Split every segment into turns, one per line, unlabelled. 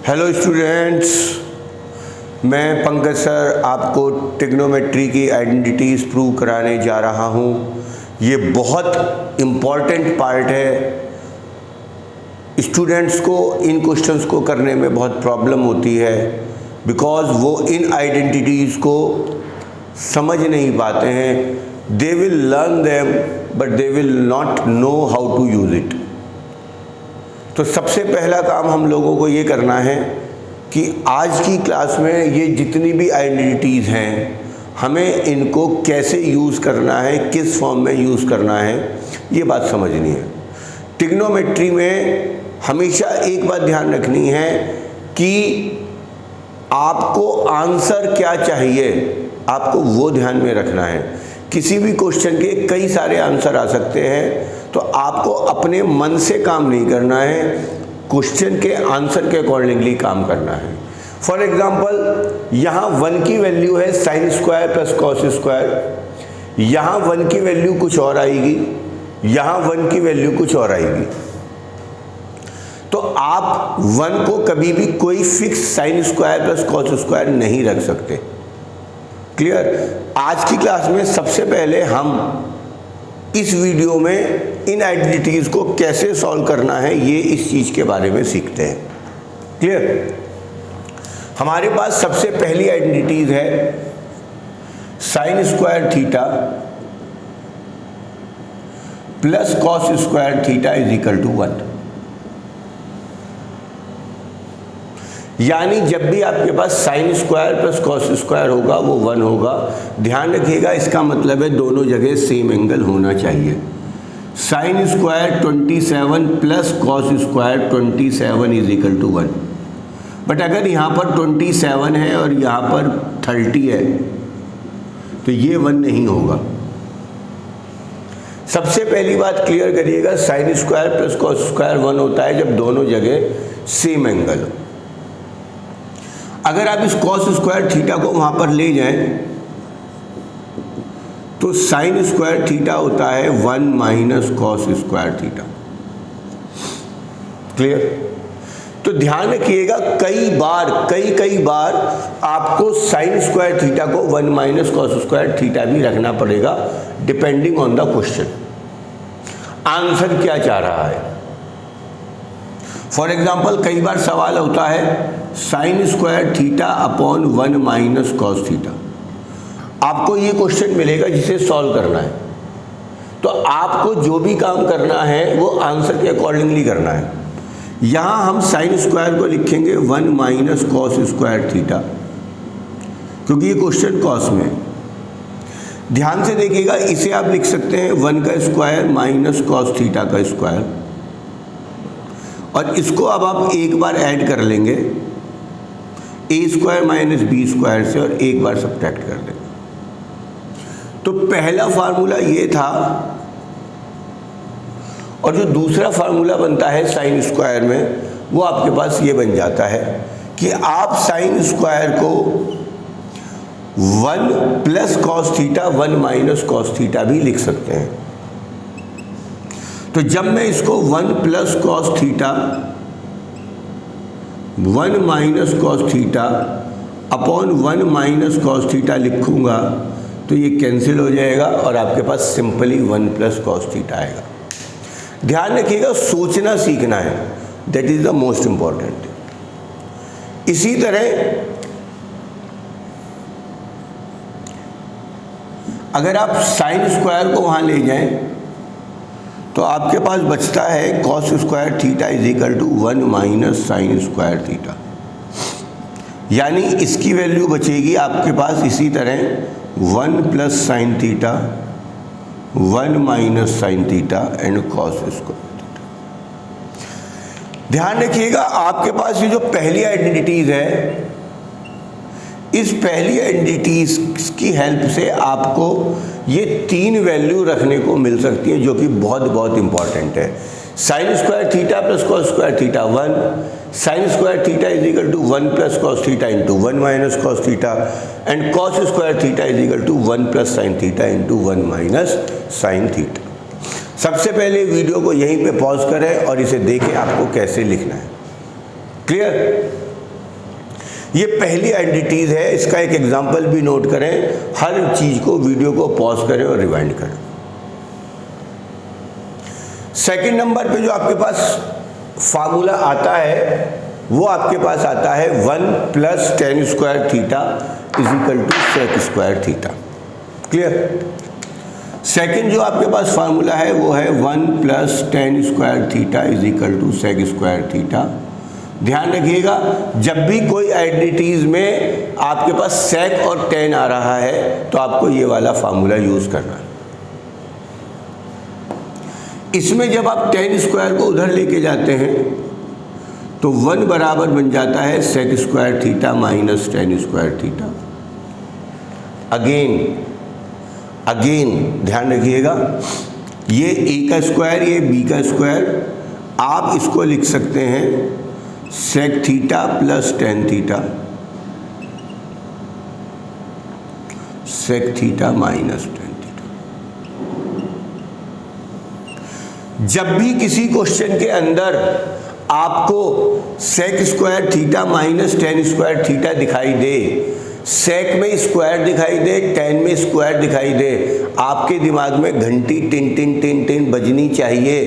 Hello students, मैं Pankaj sir आपको trigonometry की आइडेंटिटीज़ प्रूव कराने जा रहा हूँ। ये बहुत इम्पॉर्टेंट पार्ट है। स्टूडेंट्स को इन क्वेश्चंस को करने में बहुत प्रॉब्लम होती है बिकॉज वो इन आइडेंटिटीज़ को समझ नहीं पाते हैं। They will learn them but they will not know how to use it. तो सबसे पहला काम हम लोगों को ये करना है कि आज की क्लास में ये जितनी भी आइडेंटिटीज़ हैं हमें इनको कैसे यूज़ करना है, किस फॉर्म में यूज़ करना है, ये बात समझनी है। ट्रिग्नोमेट्री में हमेशा एक बात ध्यान रखनी है कि आपको आंसर क्या चाहिए, आपको वो ध्यान में रखना है। किसी भी क्वेश्चन के कई सारे आंसर आ सकते हैं, तो आपको अपने मन से काम नहीं करना है, क्वेश्चन के आंसर के अकॉर्डिंगली काम करना है। फॉर एग्जांपल यहाँ 1 की वैल्यू है sine square plus cos square, यहाँ 1 की वैल्यू कुछ और आएगी, यहाँ 1 की वैल्यू कुछ और आएगी। तो आप 1 को कभी भी कोई fix sign square plus cos square नहीं रख सकते। क्लियर? आज की क्लास में सबसे पहले हम इस वीडियो में इन आइडेंटिटीज़ को कैसे सॉल्व करना है ये इस चीज़ के बारे में सीखते हैं। क्लियर? हमारे पास सबसे पहली आइडेंटिटीज़ है sine square theta plus cos square theta is equal to 1। यानी जब भी आपके पास sine square plus cos square होगा वो 1 होगा। ध्यान रखिएगा, इसका मतलब है दोनों जगह सेम एंगल होना चाहिए। Sine square 27 plus cos square 27 is equal to 1। But अगर यहाँ पर 27 है और यहाँ पर 30 है तो ये 1 नहीं होगा। सबसे पहली बात क्लियर करिएगा, sign square plus cos square 1 होता है जब दोनों जगह सेम एंगल हो। अगर आप इस कॉस स्क्वायर थीटा को वहाँ पर ले जाएं तो साइन स्क्वायर थीटा होता है 1 minus cos square theta. Clear? तो ध्यान रखिएगा, कई बार आपको साइन स्क्वायर थीटा को 1 माइनस कॉस स्क्वायर थीटा भी रखना पड़ेगा depending on the question, answer क्या चाह रहा है। फॉर एग्जाम्पल कई बार सवाल होता है sine square theta upon 1 minus cos theta. आपको ये क्वेश्चन मिलेगा जिसे सॉल्व करना है, तो आपको जो भी काम करना है वो आंसर के अकॉर्डिंगली करना है। यहाँ हम साइन स्क्वायर को लिखेंगे 1 माइनस कॉस स्क्वायर थीटा, क्योंकि ये क्वेश्चन कॉस में है। ध्यान से देखिएगा, इसे आप लिख सकते हैं 1 का स्क्वायर माइनस कॉस थीटा का स्क्वायर, और इसको अब आप एक बार ऐड कर लेंगे ए स्क्वायर माइनस बी स्क्वायर से और एक बार सब्ट्रैक्ट कर देंगे। तो पहला फार्मूला ये था, और जो दूसरा फार्मूला बनता है साइन स्क्वायर में वो आपके पास ये बन जाता है कि आप साइन स्क्वायर को 1 plus cos theta 1 minus cos theta भी लिख सकते हैं। तो जब मैं इसको 1 plus cos theta 1 minus cos theta upon 1 minus cos theta लिखूंगा तो ये कैंसिल हो जाएगा और आपके पास सिंपली 1 प्लस कॉस थीटा आएगा। ध्यान रखिएगा, सोचना सीखना है, that is the most important. इसी तरह अगर आप साइन स्क्वायर को वहां ले जाएं तो आपके पास बचता है cos square theta is equal to 1 minus sine square theta. यानी इसकी वैल्यू बचेगी आपके पास इसी तरह 1 plus sine theta 1 minus sine theta and cos square theta. ध्यान रखिएगा, आपके पास ये जो पहली आइडेंटिटीज है, इस पहली आइडेंटिटीज की हेल्प से आपको ये 3 वैल्यू रखने को मिल सकती है जो कि बहुत इंपॉर्टेंट है। Sine square theta plus cos square theta 1, sine square theta is equal to 1 plus cos theta into 1 minus cos theta and cos square theta is equal to 1 plus sine theta into 1 minus sine theta. सबसे पहले video को यहीं पे pause करें और इसे देखें आपको कैसे लिखना है। क्लियर? ये पहली आइडेंटिटीज़ है, इसका एक एग्जाम्पल भी नोट करें, हर चीज़ को वीडियो को पॉज करें और रिवाइंड करें। सेकंड नंबर पे जो आपके पास फार्मूला आता है वो आपके पास आता है 1 + tan square theta = sec square theta. Clear? Second जो आपके पास फार्मूला है वो है 1 + tan square theta = sec square theta. ध्यान रखिएगा, जब भी कोई आइडेंटिटीज में आपके पास sec और tan आ रहा है तो आपको ये वाला फार्मूला यूज करना है। इसमें जब आप tan स्क्वायर को उधर लेके जाते हैं तो 1 बराबर बन जाता है sec square theta minus tan square theta. Again ध्यान रखिएगा, ये a का स्क्वायर, ये b का स्क्वायर, आप इसको लिख सकते हैं sec theta plus tan theta, sec theta minus tan theta. जब भी किसी क्वेश्चन के अंदर आपको sec square theta minus tan square theta दिखाई दे, sec में स्क्वायर दिखाई दे, tan में स्क्वायर दिखाई दे, आपके दिमाग में घंटी टिन टिन टिन टिन बजनी चाहिए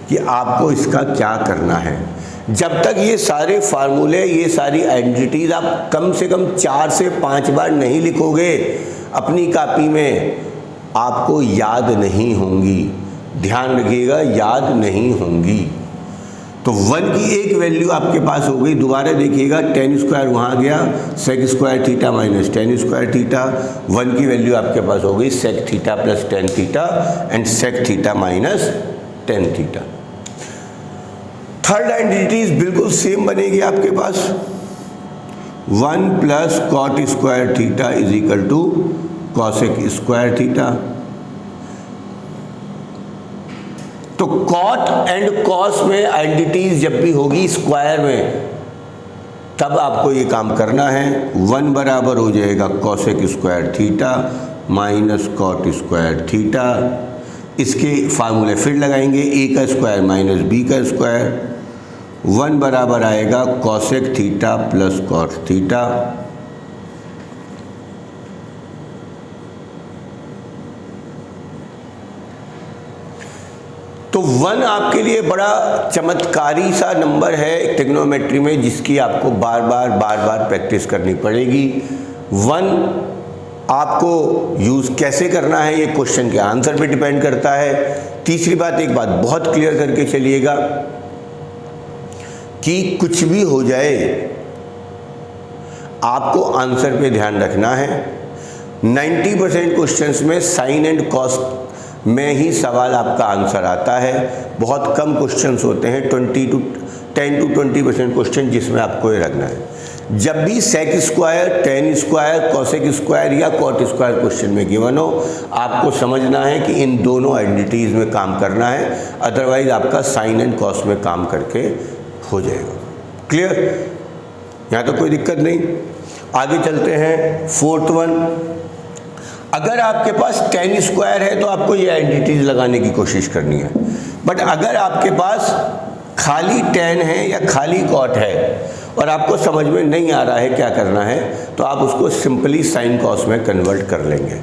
कि आपको इसका क्या करना है। जब तक ये सारे फार्मूले, ये सारी आइडेंटिटीज आप कम से कम 4 से 5 बार नहीं लिखोगे अपनी कॉपी में, आपको याद नहीं होंगी। ध्यान रखिएगा, याद नहीं होंगी। तो 1 की एक वैल्यू आपके पास हो गई। दोबारा देखिएगा, tan स्क्वायर वहाँ गया, sec square theta minus tan square theta. 1 की वैल्यू आपके पास हो गई sec theta plus tan theta and sec theta minus tan theta. Third identities बिल्कुल सेम बनेगी आपके पास, 1 + cot square theta = cosec square theta. तो cot एंड cos में आइडेंटिटीज जब भी होगी स्क्वायर में, तब आपको ये काम करना है। 1 बराबर हो जाएगा cosec square theta minus cot square theta. इसके फार्मूले फिर लगाएंगे, a का स्क्वायर माइनस b का स्क्वायर। 1 बराबर आएगा cosec theta plus cot theta. तो 1 आपके लिए बड़ा चमत्कारी सा नंबर है ट्रिग्नोमेट्री में, जिसकी आपको बार बार प्रैक्टिस करनी पड़ेगी। 1 आपको यूज़ कैसे करना है ये क्वेश्चन के आंसर पे डिपेंड करता है। तीसरी बात, एक बात बहुत क्लियर करके चलिएगा कि कुछ भी हो जाए आपको आंसर पे ध्यान रखना है। 90% क्वेश्चंस में साइन एंड कॉस में ही सवाल आपका आंसर आता है। बहुत कम क्वेश्चंस होते हैं, 10 to 20% क्वेश्चन जिसमें आपको ये रखना है। जब भी sec square, tan square, cosec square या cot स्क्वायर क्वेश्चन में गिवन हो, आपको समझना है कि इन दोनों आइडेंटिटीज में काम करना है, अदरवाइज आपका साइन एंड कॉस में काम करके हो जाएगा। क्लियर? यहाँ तो कोई दिक्कत नहीं। आगे चलते हैं। 4th वन, अगर आपके पास tan स्क्वायर है तो आपको ये आइडेंटिटीज लगाने की कोशिश करनी है। बट अगर आपके पास खाली tan है या खाली cot है और आपको समझ में नहीं आ रहा है क्या करना है, तो आप उसको सिंपली साइन कॉस में कन्वर्ट कर लेंगे।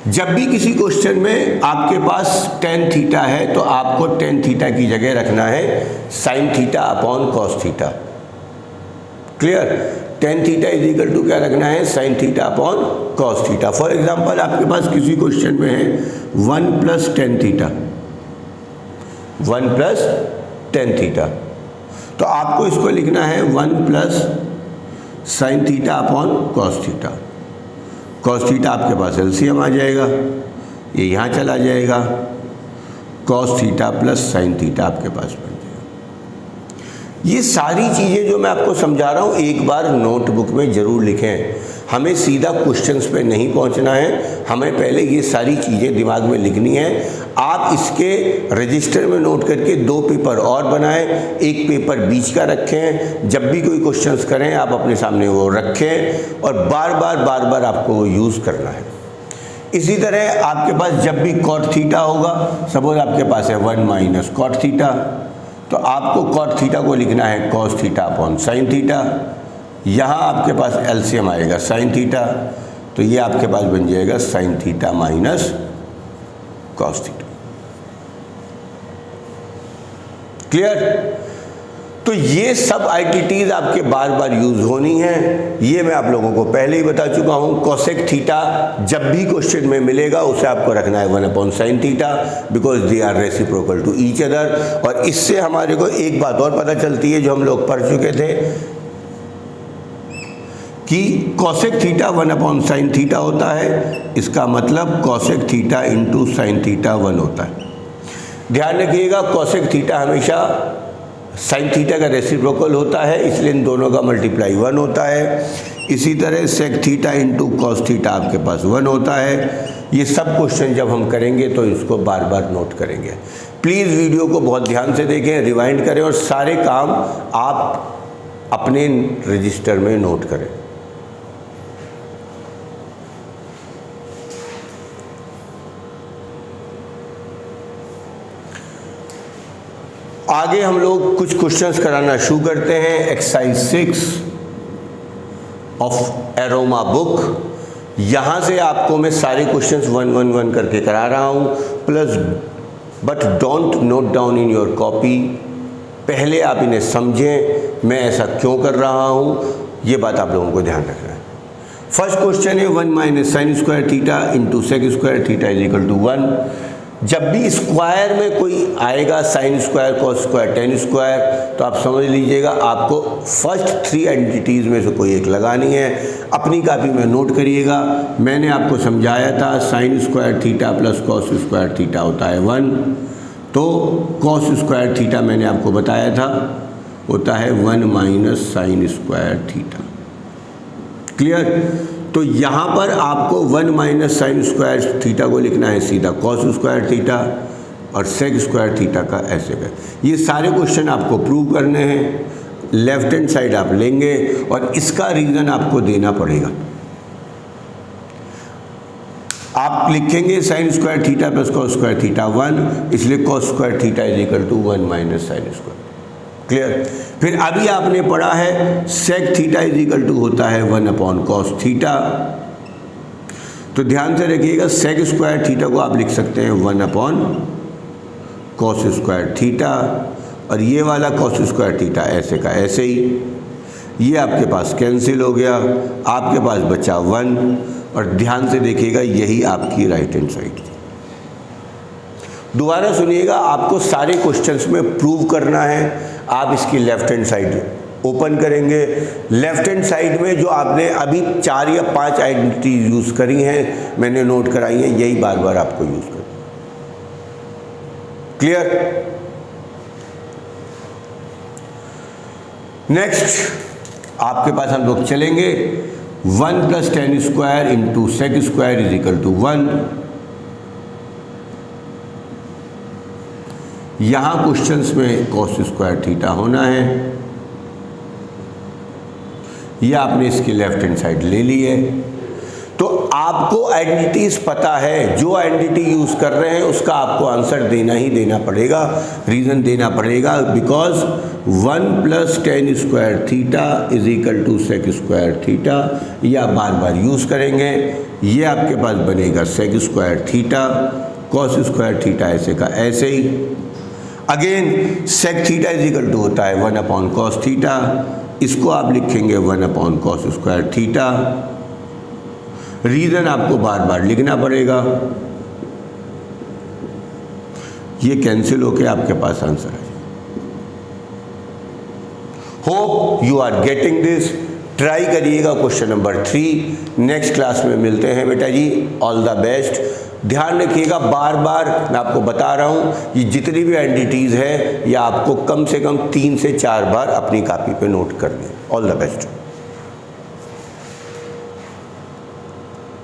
जब भी किसी क्वेश्चन में आपके पास tan थीटा है तो आपको tan थीटा की जगह रखना है sine theta upon cos theta. Clear? tan theta = क्या रखना है? Sine theta upon cos theta. For example आपके पास किसी क्वेश्चन में है 1 + tan थीटा, 1 + tan थीटा, तो आपको इसको लिखना है 1 + sine theta upon cos theta. Cos theta आपके पास एलसीएम आ जाएगा, ये यहाँ चला जाएगा, cos theta plus sine theta आपके पास बन जाएगा। ये सारी चीज़ें जो मैं आपको समझा रहा हूँ एक बार नोटबुक में ज़रूर लिखें। हमें सीधा क्वेश्चंस पे नहीं पहुँचना है, हमें पहले ये सारी चीज़ें दिमाग में लिखनी है। आप इसके रजिस्टर में नोट करके 2 पेपर और बनाएं, एक पेपर बीच का रखें। जब भी कोई क्वेश्चंस करें आप अपने सामने वो रखें और बार बार आपको वो यूज़ करना है। इसी तरह आपके पास जब भी cot थीटा होगा, सपोज आपके पास है 1 - cot थीटा, तो आपको cot थीटा को लिखना है cos theta upon sine theta. यहाँ आपके पास एलसीएम आएगा साइन थीटा, तो ये आपके पास बन जाएगा sine theta minus cos theta. Clear? तो ये सब आइडेंटिटीज आपके बार बार यूज होनी है, ये मैं आप लोगों को पहले ही बता चुका हूं। कोसेक थीटा जब भी क्वेश्चन में मिलेगा उसे आपको रखना है 1/sin theta, because they are reciprocal to each other. और इससे हमारे को एक बात और पता चलती है जो हम लोग पढ़ चुके थे कि कोसेक थीटा 1/sin थीटा होता है, इसका मतलब cosec theta into sine theta 1 होता है। ध्यान रखिएगा कोसेक थीटा हमेशा साइन थीटा का रेसिप्रोकल होता है, इसलिए इन दोनों का मल्टीप्लाई 1 होता है। इसी तरह sec theta into cos theta आपके पास 1 होता है। ये सब क्वेश्चन जब हम करेंगे तो इसको बार बार नोट करेंगे। प्लीज़ वीडियो को बहुत ध्यान से देखें, रिवाइंड करें और सारे काम आप अपने रजिस्टर में नोट करें। आगे हम लोग कुछ क्वेश्चंस कराना शुरू करते हैं। Exercise 6 of aroma book. यहाँ से आपको मैं सारे क्वेश्चंस 1 करके करा रहा हूँ, plus but don't note down in your copy. पहले आप इन्हें समझें, मैं ऐसा क्यों कर रहा हूँ, ये बात आप लोगों को ध्यान रखना है। फर्स्ट क्वेश्चन है 1 - sin square theta into sec square theta is equal to 1। जब भी स्क्वायर में कोई आएगा sine square cos square tan square, तो आप समझ लीजिएगा आपको फर्स्ट 3 एंटिटीज़ में से कोई एक लगानी है। अपनी कॉपी में नोट करिएगा, मैंने आपको समझाया था sign square theta plus cos square theta होता है 1, तो कॉस स्क्वायर थीटा मैंने आपको बताया था होता है 1 - sin स्क्वायर थीटा। क्लियर? तो यहाँ पर आपको 1 - sin स्क्वायर थीटा को लिखना है सीधा कॉस स्क्वायर थीटा, और सेक स्क्वायर थीटा का ऐसे कर। ये सारे क्वेश्चन आपको प्रूव करने हैं। लेफ्ट हैंड साइड आप लेंगे और इसका रीज़न आपको देना पड़ेगा। आप लिखेंगे sine square theta plus cos square theta 1, इसलिए cos square theta is equal to 1 - sin square. Clear? फिर अभी आपने पढ़ा है sec theta is equal to होता है 1/cos थीटा। तो ध्यान से रखिएगा सेक स्क्वायर थीटा को आप लिख सकते हैं 1/cos स्क्वायर थीटा, और ये वाला cos स्क्वायर थीटा ऐसे का ऐसे ही, ये आपके पास कैंसिल हो गया, आपके पास बचा 1। और ध्यान से देखिएगा यही आपकी राइट हैंड साइड थी। दोबारा सुनिएगा, आपको सारे क्वेश्चंस में प्रूव करना है। आप इसकी लेफ्ट हैंड साइड ओपन करेंगे, लेफ्ट हैंड साइड में जो आपने अभी 4 या 5 आइडेंटिटी यूज़ करी हैं, मैंने नोट कराई हैं, यही बार बार आपको यूज़ करना। क्लियर? नेक्स्ट आपके पास हम लोग चलेंगे 1 + tan square into sec square is equal to 1। यहाँ क्वेश्चंस में कॉस स्क्वायर थीटा होना है, यह आपने इसकी लेफ्ट हैंड साइड ले ली है। तो आपको आइडेंटिटीज पता है, जो आइडेंटिटी यूज़ कर रहे हैं उसका आपको आंसर देना ही देना पड़ेगा, रीज़न देना पड़ेगा, because 1 + tan square theta is equal to sec square theta, या बार बार यूज़ करेंगे। ये आपके पास बनेगा sec square theta, cos square theta ऐसे का ऐसे ही। Again sec theta is equal to होता है 1/cos थीटा, इसको आप लिखेंगे 1/cos स्क्वायर थीटा। रीज़न आपको बार बार लिखना पड़ेगा, ये कैंसिल होके आपके पास आंसर है। Hope you are getting this. Try करिएगा क्वेश्चन नंबर 3। नेक्स्ट क्लास में मिलते हैं बेटा जी। All the best. ध्यान रखिएगा, बार बार मैं आपको बता रहा हूँ, ये जितनी भी एंटिटीज़ है या आपको कम से कम 3 से 4 बार अपनी कॉपी पे नोट करनी है। All the best.